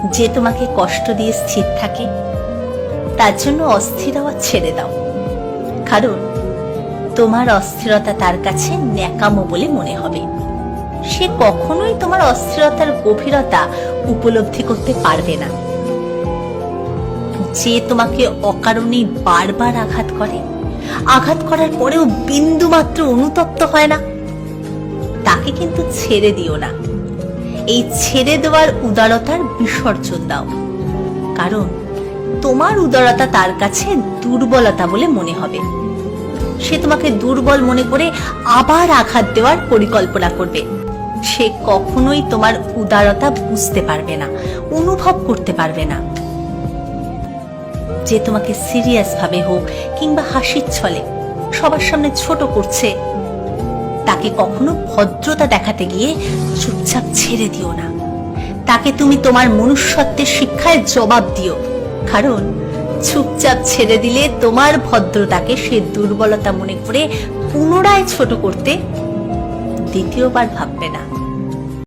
যে তোমাকে কষ্ট দিয়ে স্থির থাকে, তার জন্য অস্থির হওয়া ছেড়ে দাও। কারণ তোমার অস্থিরতা তার কাছে ন্যাকামো বলে মনে হবে। সে কখনোই তোমার অস্থিরতার গভীরতা উপলব্ধি করতে পারবে না। যে তোমাকে অকারণেই বারবার আঘাত করে, আঘাত করার পরেও বিন্দু মাত্র অনুতপ্ত হয় না, তাকে কিন্তু ছেড়ে দিও না। এই ছেড়ে দেওয়ার উদারতার বিসর্জন দাও। কারণ তোমার উদারতা তার কাছে দুর্বলতা বলে মনে হবে। সে তোমাকে দুর্বল মনে করে আবার আঘাত দেওয়ার পরিকল্পনা করবে। সে কখনোই তোমার উদারতা বুঝতে পারবে না, অনুভব করতে পারবে না। যে তোমাকে সিরিয়াস ভাবে হোক কিংবা হাসির ছলে সবার সামনে ছোট করছে, তাকে কখনো ভদ্রতা দেখাতে গিয়ে চুপচাপ ছেড়ে দিও না। তাকে তুমি তোমার মনুষ্যত্বের শিক্ষায় জবাব দিও। কারণ চুপচাপ ছেড়ে দিলে তোমার ভদ্রতাকে সে দুর্বলতা মনে করে পুনরায় ছোট করতে দ্বিতীয়বার ভাববে না।